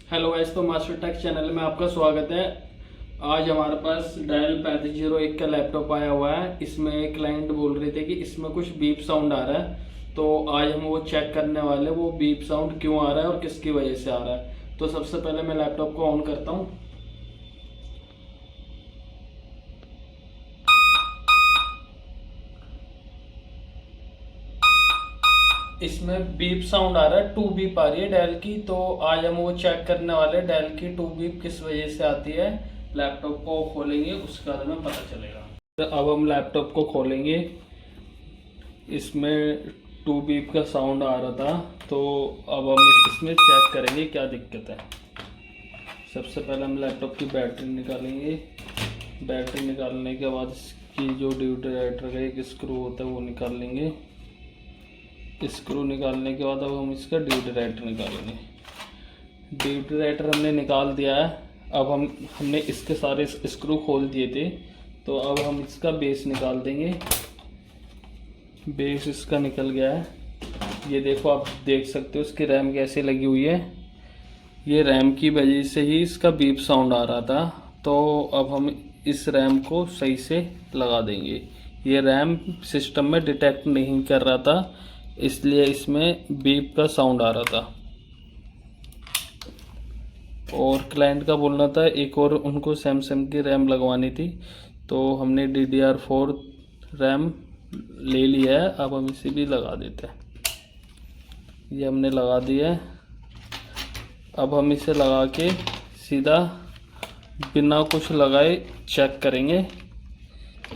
Hello guys, तो master take channel में आपका स्वागत है। आज हमारे पास डेल 3501 का लैपटॉप आया हुआ है। इसमें एक क्लाइंट बोल रहे थे कि इसमें कुछ बीप साउंड आ रहा है, तो आज हम वो चेक करने वाले वो बीप साउंड क्यों आ रहा है और किसकी वजह से आ रहा है। तो सबसे पहले मैं लैपटॉप को ऑन करता हूँ। इसमें बीप साउंड आ रहा है, टू बीप आ रही है डेल की। तो आज हम वो चेक करने वाले डेल की टू बीप किस वजह से आती है। लैपटॉप को खोलेंगे, उसके बाद में पता चलेगा। अब हम लैपटॉप को खोलेंगे। इसमें टू बीप का साउंड आ रहा था, तो अब हम इसमें चेक करेंगे क्या दिक्कत है। सबसे पहले हम लैपटॉप की बैटरी निकालेंगे। बैटरी निकालने के बाद इसकी जो ड्यूटी का एक स्क्रू होता है वो निकाल लेंगे। स्क्रू निकालने के बाद अब हम इसका ड्यूटी राइटर निकालेंगे। ड्यूटी राइटर हमने निकाल दिया है। अब हमने इसके सारे स्क्रू खोल दिए थे, तो अब हम इसका बेस निकाल देंगे। बेस इसका निकल गया है। ये देखो, आप देख सकते हो इसकी रैम कैसे लगी हुई है। ये रैम की वजह से ही इसका बीप साउंड आ रहा था। तो अब हम इस रैम को सही से लगा देंगे। ये रैम सिस्टम में डिटेक्ट नहीं कर रहा था, इसलिए इसमें बीप का साउंड आ रहा था। और क्लाइंट का बोलना था एक और उनको सैमसंग की रैम लगवानी थी, तो हमने DDR4 रैम ले लिया है। अब हम इसे भी लगा देते हैं। ये हमने लगा दिया है। अब हम इसे लगा के सीधा बिना कुछ लगाए चेक करेंगे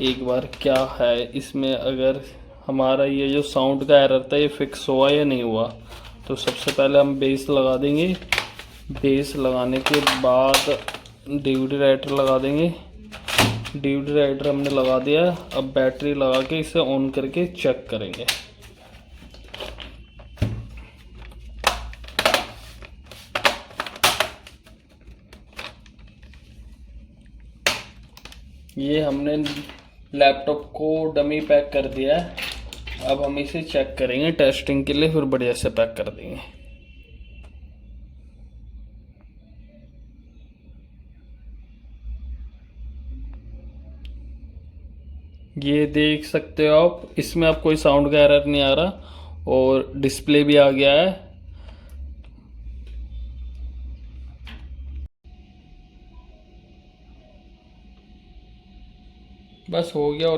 एक बार क्या है इसमें। अगर हमारा ये जो साउंड का एरर था ये फिक्स हुआ या नहीं हुआ। तो सबसे पहले हम बेस लगा देंगे। बेस लगाने के बाद डीवीडी राइटर लगा देंगे। डीवीडी राइटर हमने लगा दिया। अब बैटरी लगा के इसे ऑन करके चेक करेंगे। ये हमने लैपटॉप को डमी पैक कर दिया है। अब हम इसे चेक करेंगे टेस्टिंग के लिए, फिर बढ़िया से पैक कर देंगे। ये देख सकते हो आप, इसमें अब कोई साउंड का एरर नहीं आ रहा और डिस्प्ले भी आ गया है। बस हो गया।